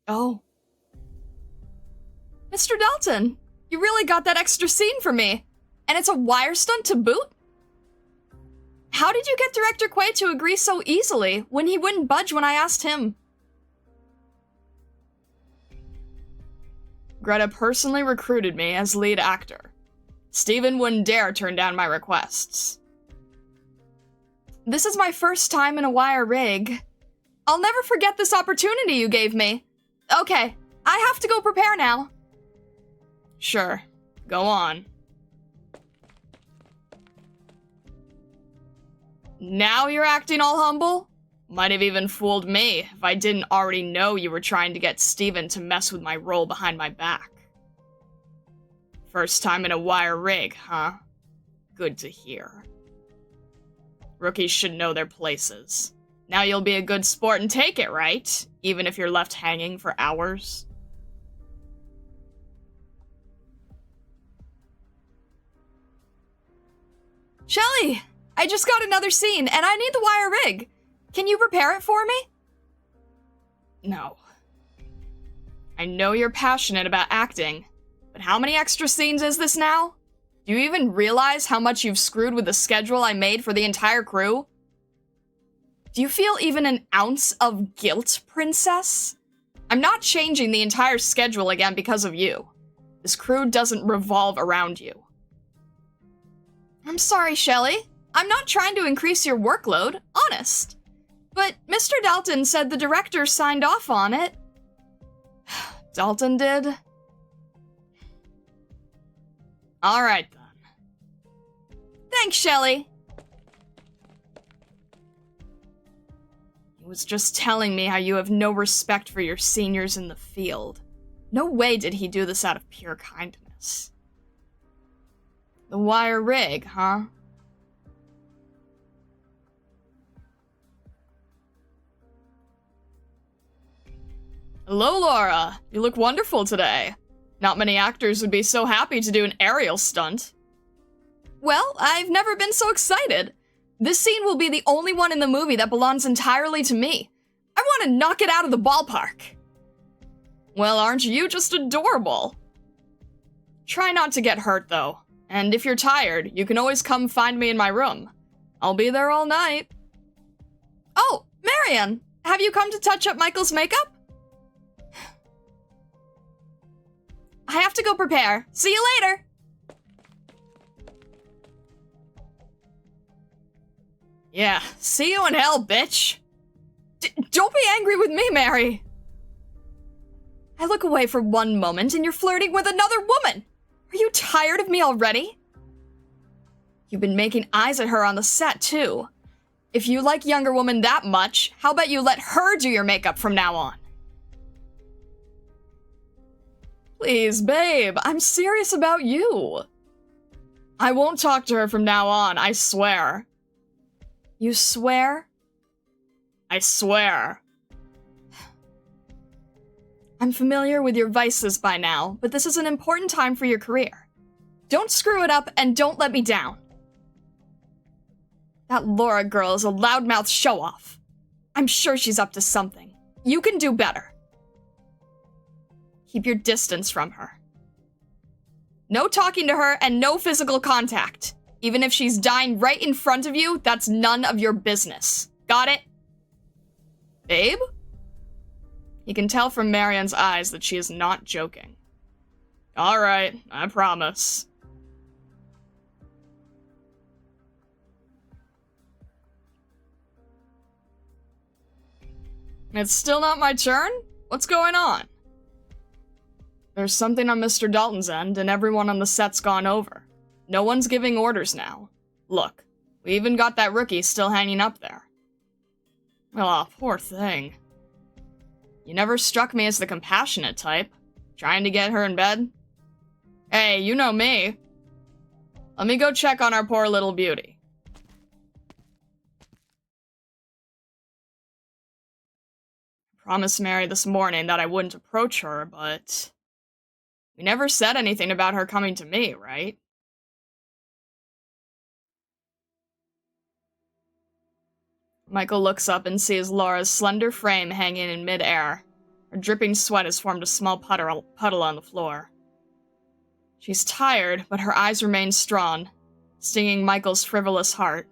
Oh. Mr. Dalton, you really got that extra scene for me. And it's a wire stunt to boot? How did you get Director Quay to agree so easily when he wouldn't budge when I asked him? Greta personally recruited me as lead actor. Steven wouldn't dare turn down my requests. This is my first time in a wire rig. I'll never forget this opportunity you gave me. Okay, I have to go prepare now. Sure, go on. Now you're acting all humble? Might have even fooled me if I didn't already know you were trying to get Steven to mess with my role behind my back. First time in a wire rig, huh? Good to hear. Rookies should know their places. Now you'll be a good sport and take it, right? Even if you're left hanging for hours. Shelly! I just got another scene, and I need the wire rig. Can you prepare it for me? No. I know you're passionate about acting, but how many extra scenes is this now? Do you even realize how much you've screwed with the schedule I made for the entire crew? Do you feel even an ounce of guilt, Princess? I'm not changing the entire schedule again because of you. This crew doesn't revolve around you. I'm sorry, Shelly. I'm not trying to increase your workload, honest. But Mr. Dalton said the director signed off on it. Dalton did? Alright then. Thanks, Shelly. He was just telling me how you have no respect for your seniors in the field. No way did he do this out of pure kindness. The wire rig, huh? Hello, Laura. You look wonderful today. Not many actors would be so happy to do an aerial stunt. Well, I've never been so excited. This scene will be the only one in the movie that belongs entirely to me. I want to knock it out of the ballpark. Well, aren't you just adorable? Try not to get hurt, though. And if you're tired, you can always come find me in my room. I'll be there all night. Oh, Marian, have you come to touch up Michael's makeup? I have to go prepare. See you later. Yeah, see you in hell, bitch. Don't be angry with me, Mary. I look away for one moment and you're flirting with another woman. Are you tired of me already? You've been making eyes at her on the set, too. If you like younger women that much, how about you let her do your makeup from now on? Please, babe, I'm serious about you. I won't talk to her from now on, I swear. You swear? I swear. I'm familiar with your vices by now, but this is an important time for your career. Don't screw it up and don't let me down. That Laura girl is a loudmouth show-off. I'm sure she's up to something. You can do better. Keep your distance from her. No talking to her and no physical contact. Even if she's dying right in front of you, that's none of your business. Got it? Babe? You can tell from Marian's eyes that she is not joking. Alright, I promise. It's still not my turn? What's going on? There's something on Mr. Dalton's end, and everyone on the set's gone over. No one's giving orders now. Look, we even got that rookie still hanging up there. Aw, poor thing. You never struck me as the compassionate type. Trying to get her in bed? Hey, you know me. Let me go check on our poor little beauty. I promised Mary this morning that I wouldn't approach her, but... we never said anything about her coming to me, right? Michael looks up and sees Laura's slender frame hanging in midair. Her dripping sweat has formed a small puddle on the floor. She's tired, but her eyes remain strong, stinging Michael's frivolous heart.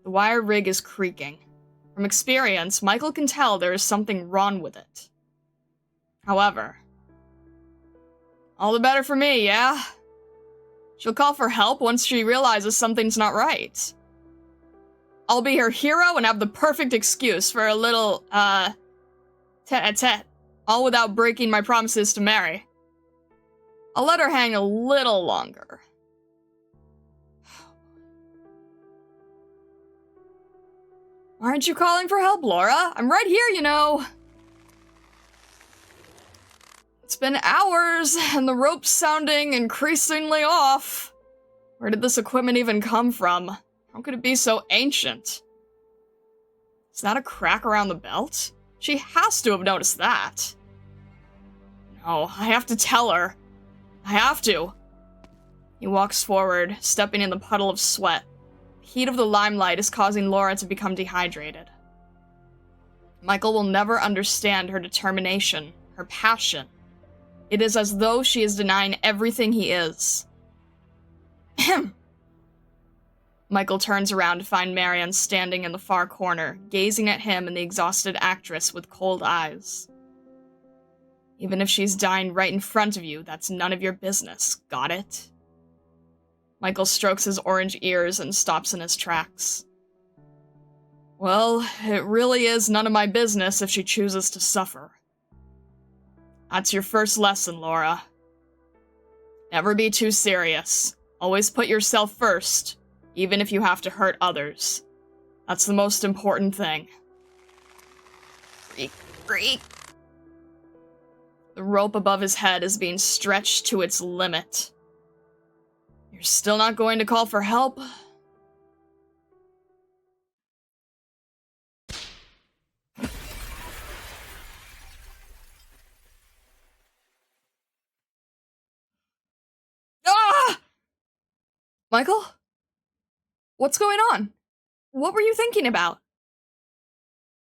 The wire rig is creaking. From experience, Michael can tell there is something wrong with it. However, all the better for me, yeah? She'll call for help once she realizes something's not right. I'll be her hero and have the perfect excuse for a little, tete-a-tete, all without breaking my promises to Mary. I'll let her hang a little longer. Aren't you calling for help, Laura? I'm right here, you know. It's been hours, and the rope's sounding increasingly off. Where did this equipment even come from? How could it be so ancient? Is that a crack around the belt? She has to have noticed that. No, I have to tell her. I have to. He walks forward, stepping in the puddle of sweat. The heat of the limelight is causing Laura to become dehydrated. Michael will never understand her determination, her passion. It is as though she is denying everything he is. Ahem. Michael turns around to find Marion standing in the far corner, gazing at him and the exhausted actress with cold eyes. Even if she's dying right in front of you, that's none of your business. Got it? Michael strokes his orange ears and stops in his tracks. Well, it really is none of my business if she chooses to suffer. That's your first lesson, Laura. Never be too serious. Always put yourself first, even if you have to hurt others. That's the most important thing. Freak, freak. The rope above his head is being stretched to its limit. You're still not going to call for help? Ah! Michael? What's going on? What were you thinking about?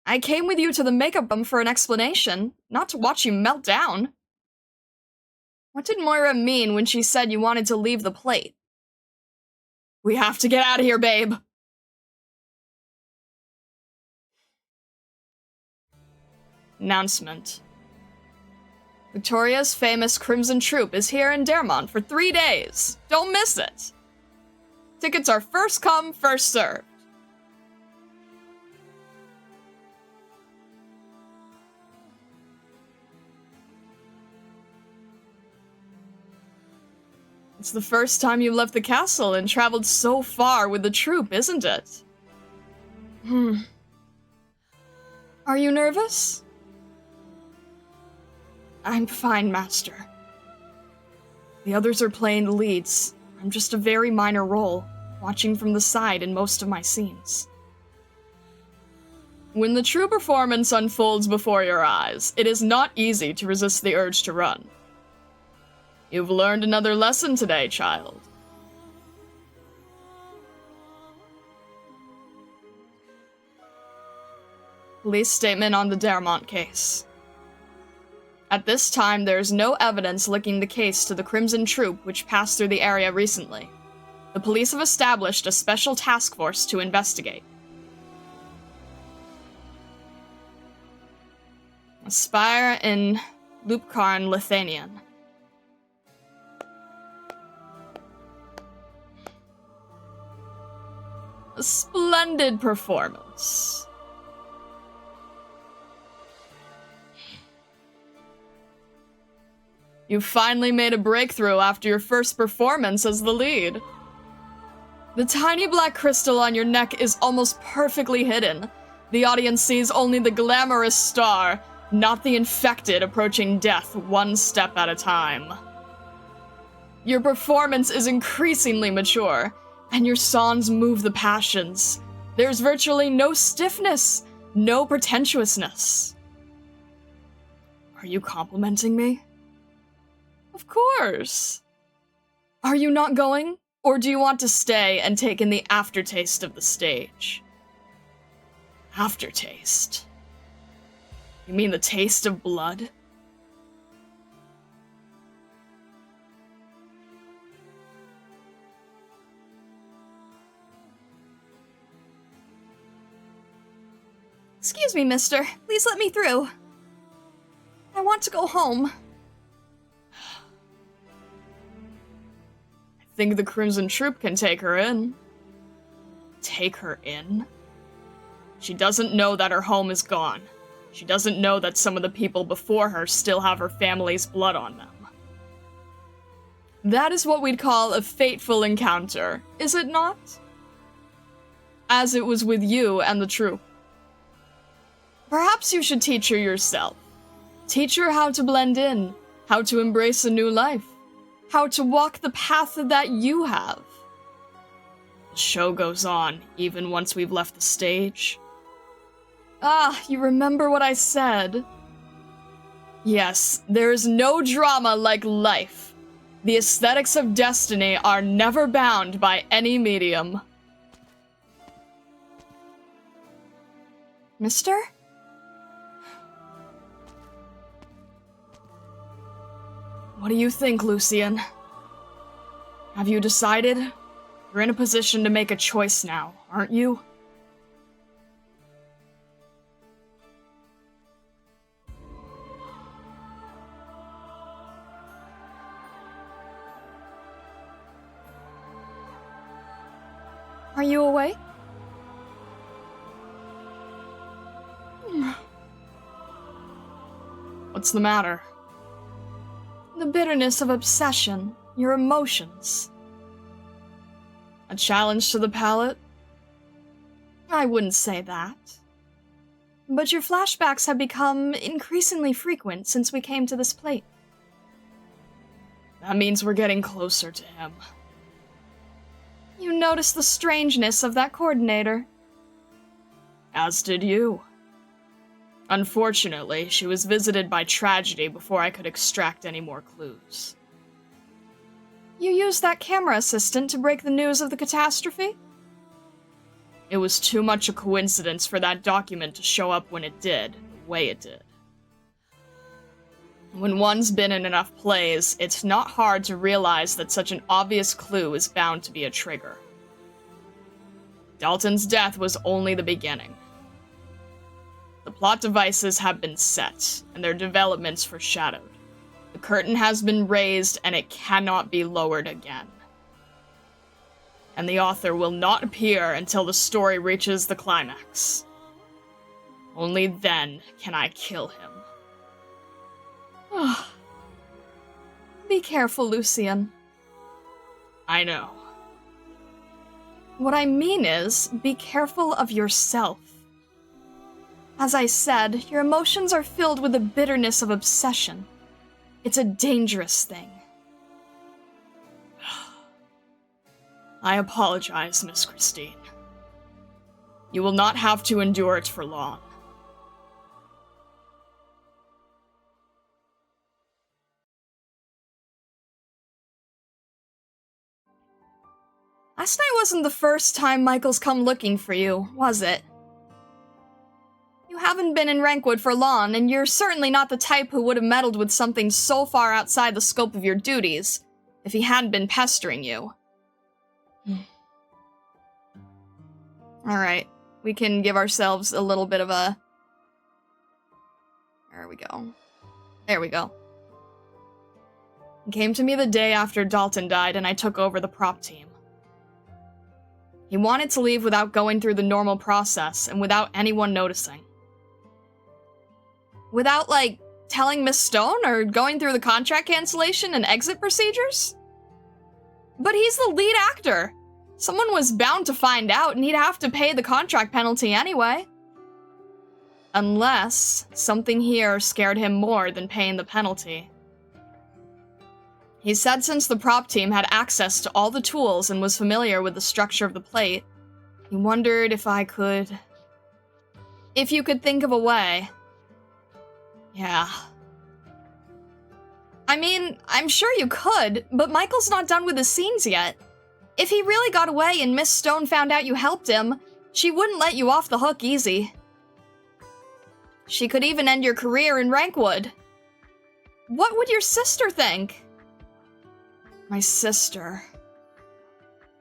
I came with you to the makeup room for an explanation, not to watch you melt down. What did Moira mean when she said you wanted to leave the plate? We have to get out of here, babe. Announcement. Victoria's famous Crimson Troupe is here in Dermont for 3 days. Don't miss it. Tickets are first come, first served. It's the first time you've left the castle and traveled so far with the troupe, isn't it? Are you nervous? I'm fine, Master. The others are playing the leads. I'm just a very minor role, watching from the side in most of my scenes. When the true performance unfolds before your eyes, it is not easy to resist the urge to run. You've learned another lesson today, child. Police statement on the Dermont case. At this time, there is no evidence linking the case to the Crimson Troupe which passed through the area recently. The police have established a special task force to investigate. Aspire in Lupkarn, Lithuanian. A splendid performance. You finally made a breakthrough after your first performance as the lead. The tiny black crystal on your neck is almost perfectly hidden. The audience sees only the glamorous star, not the infected approaching death one step at a time. Your performance is increasingly mature, and your songs move the passions. There's virtually no stiffness, no pretentiousness. Are you complimenting me? Of course. Are you not going, or do you want to stay and take in the aftertaste of the stage? Aftertaste. You mean the taste of blood? Excuse me, mister. Please let me through. I want to go home. I think the Crimson Troop can take her in. Take her in? She doesn't know that her home is gone. She doesn't know that some of the people before her still have her family's blood on them. That is what we'd call a fateful encounter, is it not? As it was with you and the troop. Perhaps you should teach her yourself. Teach her how to blend in, how to embrace a new life, how to walk the path that you have. The show goes on, even once we've left the stage. Ah, you remember what I said? Yes, there is no drama like life. The aesthetics of destiny are never bound by any medium. Mister? What do you think, Lucian? Have you decided? You're in a position to make a choice now, aren't you? Are you awake? What's the matter? The bitterness of obsession, your emotions. A challenge to the palate? I wouldn't say that. But your flashbacks have become increasingly frequent since we came to this plate. That means we're getting closer to him. You noticed the strangeness of that coordinator. As did you. Unfortunately, she was visited by tragedy before I could extract any more clues. You used that camera assistant to break the news of the catastrophe? It was too much a coincidence for that document to show up when it did, the way it did. When one's been in enough plays, it's not hard to realize that such an obvious clue is bound to be a trigger. Dalton's death was only the beginning. The plot devices have been set, and their developments foreshadowed. The curtain has been raised, and it cannot be lowered again. And the author will not appear until the story reaches the climax. Only then can I kill him. Be careful, Lucian. I know. What I mean is, be careful of yourself. As I said, your emotions are filled with the bitterness of obsession. It's a dangerous thing. I apologize, Miss Christine. You will not have to endure it for long. Last night wasn't the first time Michael's come looking for you, was it? You haven't been in Rankwood for long, and you're certainly not the type who would have meddled with something so far outside the scope of your duties, if he hadn't been pestering you. Alright, we can give ourselves a little bit of a... There we go. There we go. He came to me the day after Dalton died, and I took over the prop team. He wanted to leave without going through the normal process, and without anyone noticing. Without, like, telling Miss Stone, or going through the contract cancellation and exit procedures? But he's the lead actor! Someone was bound to find out, and he'd have to pay the contract penalty anyway. Unless something here scared him more than paying the penalty. He said since the prop team had access to all the tools and was familiar with the structure of the plate, he wondered if I could... If you could think of a way. Yeah. I mean, I'm sure you could, but Michael's not done with his scenes yet. If he really got away and Miss Stone found out you helped him, she wouldn't let you off the hook easy. She could even end your career in Rankwood. What would your sister think? My sister.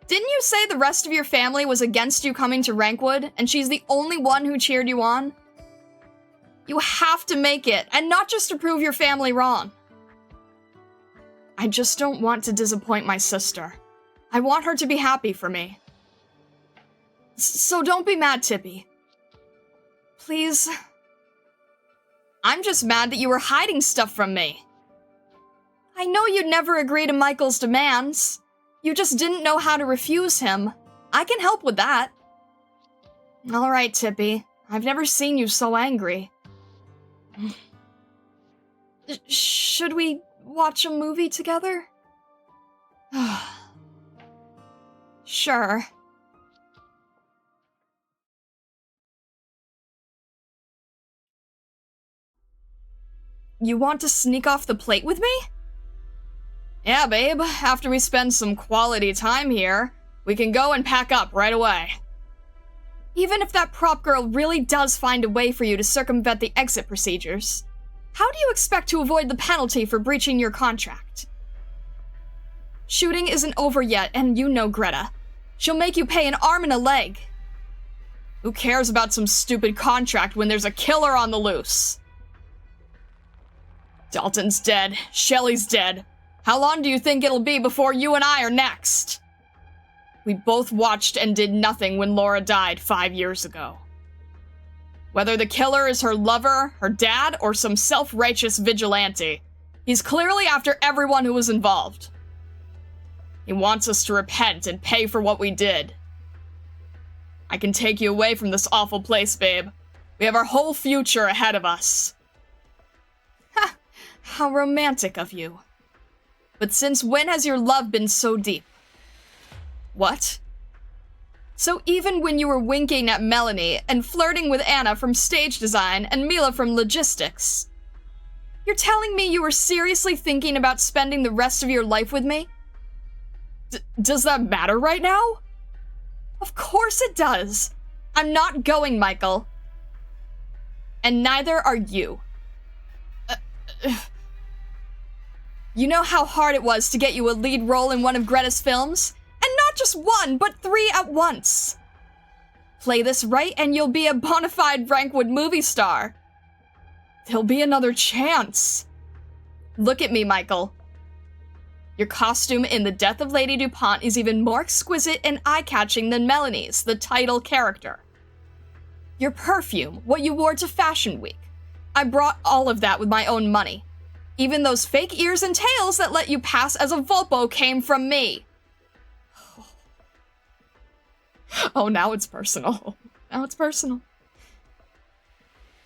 Didn't you say the rest of your family was against you coming to Rankwood, and she's the only one who cheered you on? You have to make it, and not just to prove your family wrong. I just don't want to disappoint my sister. I want her to be happy for me. So don't be mad, Tippy. Please. I'm just mad that you were hiding stuff from me. I know you'd never agree to Michael's demands. You just didn't know how to refuse him. I can help with that. All right, Tippy. I've never seen you so angry. Should we watch a movie together? Sure. You want to sneak off the plate with me? Yeah, babe. After we spend some quality time here, we can go and pack up right away. Even if that prop girl really does find a way for you to circumvent the exit procedures, how do you expect to avoid the penalty for breaching your contract? Shooting isn't over yet, and you know Greta. She'll make you pay an arm and a leg. Who cares about some stupid contract when there's a killer on the loose? Dalton's dead. Shelly's dead. How long do you think it'll be before you and I are next? We both watched and did nothing when Laura died 5 years ago. Whether the killer is her lover, her dad, or some self-righteous vigilante, he's clearly after everyone who was involved. He wants us to repent and pay for what we did. I can take you away from this awful place, babe. We have our whole future ahead of us. Ha! How romantic of you. But since when has your love been so deep? What? So even when you were winking at Melanie and flirting with Anna from stage design and Mila from logistics, you're telling me you were seriously thinking about spending the rest of your life with me? Does that matter right now? Of course it does. I'm not going, Michael. And neither are you. You know how hard it was to get you a lead role in one of Greta's films? And not just one, but 3 at once. Play this right and you'll be a bona fide Rankwood movie star. There'll be another chance. Look at me, Michael. Your costume in The Death of Lady DuPont is even more exquisite and eye-catching than Melanie's, the title character. Your perfume, what you wore to Fashion Week. I brought all of that with my own money. Even those fake ears and tails that let you pass as a Volpo came from me. Oh, now it's personal. Now it's personal.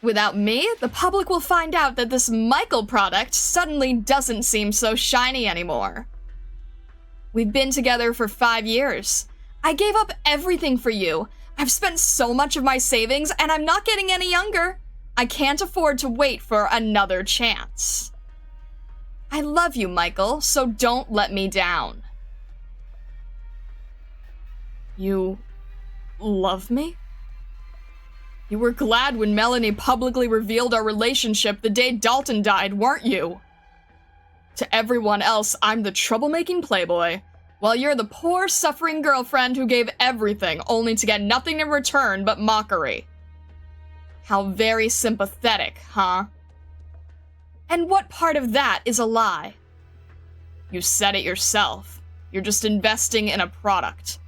Without me, the public will find out that this Michael product suddenly doesn't seem so shiny anymore. We've been together for 5 years. I gave up everything for you. I've spent so much of my savings, and I'm not getting any younger. I can't afford to wait for another chance. I love you, Michael, so don't let me down. You love me? You were glad when Melanie publicly revealed our relationship the day Dalton died, weren't you? To everyone else, I'm the troublemaking playboy, while you're the poor, suffering girlfriend who gave everything only to get nothing in return but mockery. How very sympathetic, huh? And what part of that is a lie? You said it yourself. You're just investing in a product.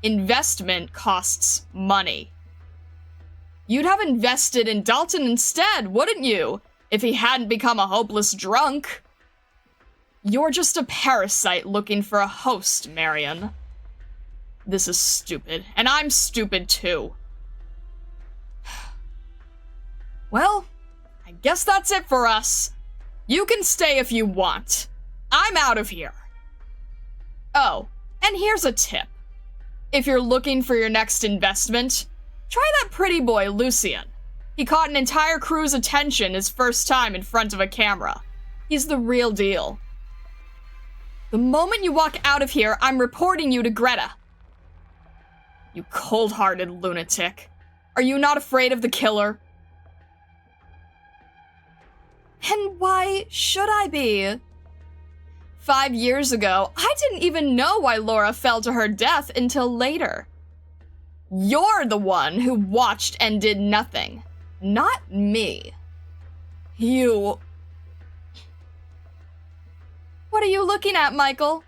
Investment costs money. You'd have invested in Dalton instead, wouldn't you? If he hadn't become a hopeless drunk. You're just a parasite looking for a host, Marion. This is stupid, and I'm stupid too. Well, I guess that's it for us. You can stay if you want. I'm out of here. Oh, and here's a tip. If you're looking for your next investment, try that pretty boy, Lucien. He caught an entire crew's attention his first time in front of a camera. He's the real deal. The moment you walk out of here, I'm reporting you to Greta. You cold-hearted lunatic. Are you not afraid of the killer? And why should I be? 5 years ago, I didn't even know why Laura fell to her death until later. You're the one who watched and did nothing, not me. You... What are you looking at, Michael?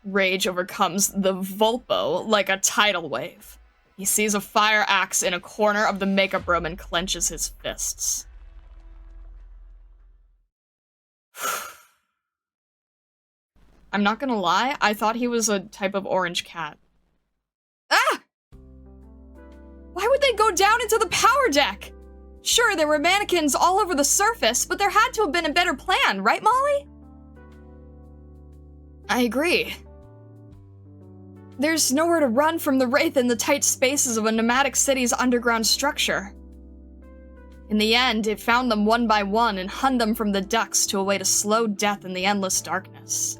Rage overcomes the Vulpo like a tidal wave. He sees a fire axe in a corner of the makeup room and clenches his fists. I'm not gonna lie, I thought he was a type of orange cat. Ah! Why would they go down into the power deck? Sure, there were mannequins all over the surface, but there had to have been a better plan, right, Molly? I agree. There's nowhere to run from the Wraith in the tight spaces of a nomadic city's underground structure. In the end, it found them one by one and hunned them from the ducts to await a slow death in the endless darkness.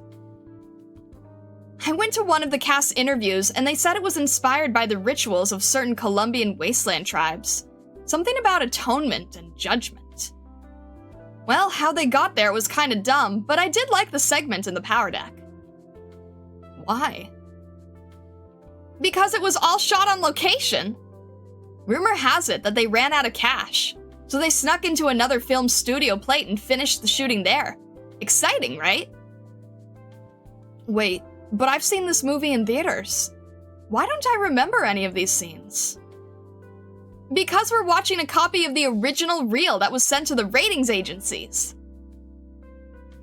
I went to one of the cast interviews, and they said it was inspired by the rituals of certain Colombian wasteland tribes. Something about atonement and judgment. Well, how they got there was kinda dumb, but I did like the segment in the power deck. Why? Because it was all shot on location. Rumor has it that they ran out of cash, so they snuck into another film studio plate and finished the shooting there. Exciting, right? Wait, but I've seen this movie in theaters. Why don't I remember any of these scenes? Because we're watching a copy of the original reel that was sent to the ratings agencies.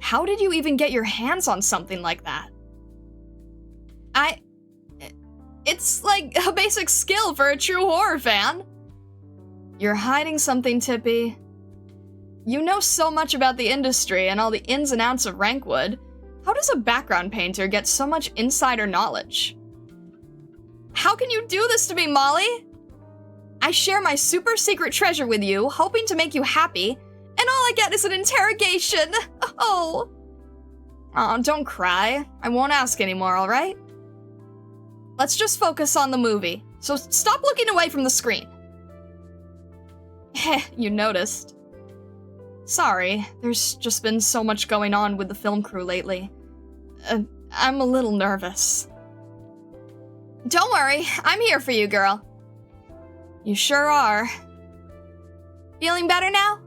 How did you even get your hands on something like that? It's like a basic skill for a true horror fan. You're hiding something, Tippy. You know so much about the industry and all the ins and outs of Rankwood. How does a background painter get so much insider knowledge? How can you do this to me, Molly? I share my super secret treasure with you, hoping to make you happy, and all I get is an interrogation. Oh, don't cry. I won't ask anymore, all right? Let's just focus on the movie, so stop looking away from the screen. Heh, you noticed. Sorry, there's just been so much going on with the film crew lately. I'm a little nervous. Don't worry, I'm here for you, girl. You sure are. Feeling better now?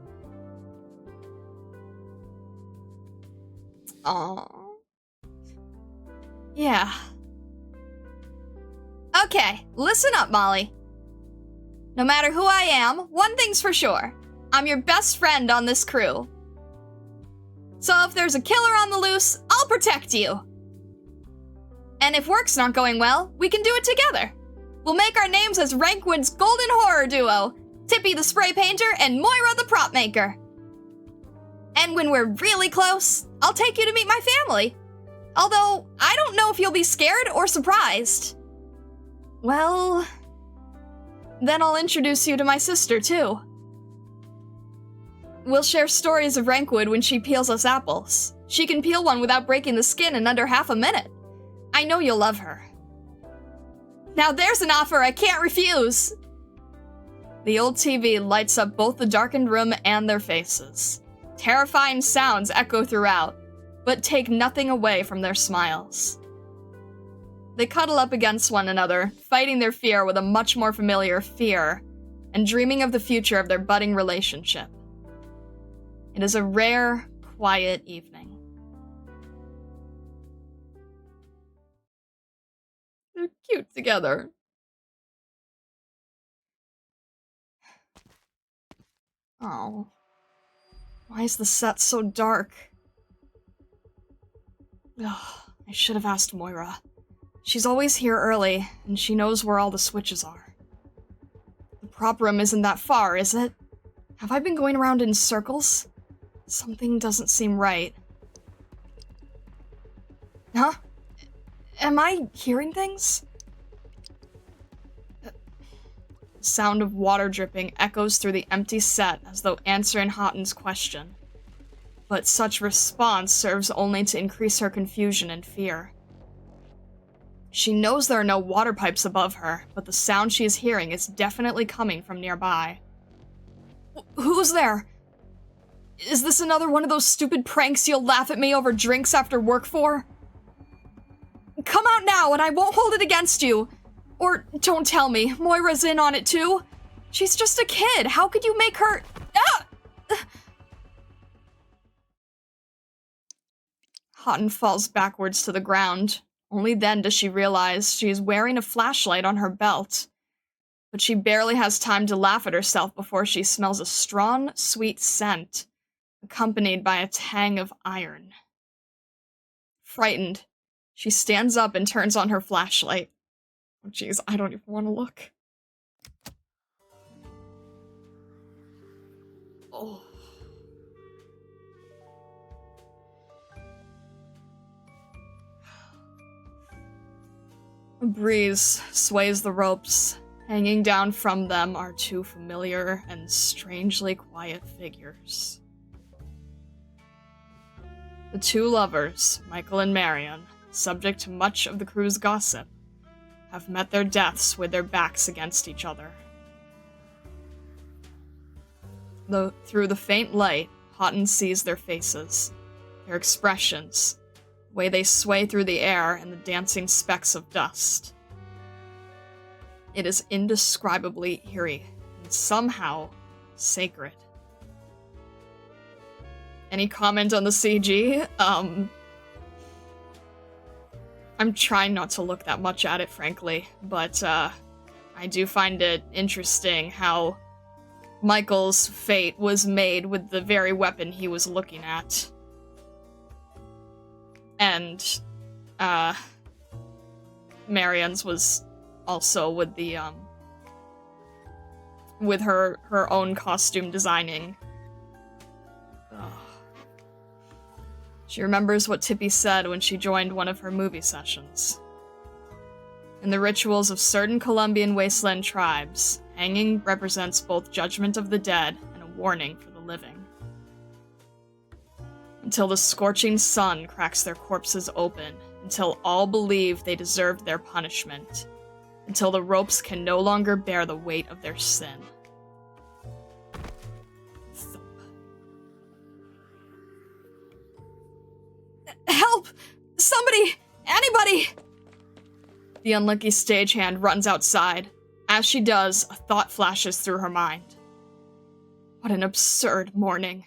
Aww. Yeah. Okay, listen up, Molly. No matter who I am, one thing's for sure. I'm your best friend on this crew. So if there's a killer on the loose, I'll protect you. And if work's not going well, we can do it together. We'll make our names as Rankwood's golden horror duo, Tippy the spray painter and Moira the prop maker. And when we're really close, I'll take you to meet my family. Although, I don't know if you'll be scared or surprised. Well, then I'll introduce you to my sister, too. We'll share stories of Rankwood when she peels us apples. She can peel one without breaking the skin in under half a minute. I know you'll love her. Now there's an offer I can't refuse! The old TV lights up both the darkened room and their faces. Terrifying sounds echo throughout, but take nothing away from their smiles. They cuddle up against one another, fighting their fear with a much more familiar fear, and dreaming of the future of their budding relationship. It is a rare, quiet evening. They're cute together. Oh. Why is the set so dark? Ugh, I should have asked Moira. She's always here early, and she knows where all the switches are. The prop room isn't that far, is it? Have I been going around in circles? Something doesn't seem right. Huh? Am I hearing things? The sound of water dripping echoes through the empty set as though answering Houghton's question. But such response serves only to increase her confusion and fear. She knows there are no water pipes above her, but the sound she is hearing is definitely coming from nearby. Who's there? Is this another one of those stupid pranks you'll laugh at me over drinks after work for? Come out now and I won't hold it against you. Or don't tell me, Moira's in on it too. She's just a kid. How could you make her... Ah! Houghton falls backwards to the ground. Only then does she realize she is wearing a flashlight on her belt. But she barely has time to laugh at herself before she smells a strong, sweet scent, accompanied by a tang of iron. Frightened, she stands up and turns on her flashlight. Oh jeez, I don't even want to look. Oh. A breeze sways the ropes. Hanging down from them are two familiar and strangely quiet figures. The two lovers, Michael and Marion, subject to much of the crew's gossip, have met their deaths with their backs against each other. Through the faint light, Houghton sees their faces, their expressions, the way they sway through the air and the dancing specks of dust. It is indescribably eerie and somehow sacred. Any comment on the CG? I'm trying not to look that much at it, frankly, but I do find it interesting how Michael's fate was made with the very weapon he was looking at. And Marion's was also with the with her own costume designing. Ugh. She remembers what Tippy said when she joined one of her movie sessions. In the rituals of certain Colombian wasteland tribes, hanging represents both judgment of the dead and a warning for the living. Until the scorching sun cracks their corpses open, until all believe they deserved their punishment, until the ropes can no longer bear the weight of their sin. Thump. Help! Somebody! Anybody! The unlucky stagehand runs outside. As she does, a thought flashes through her mind. What an absurd morning.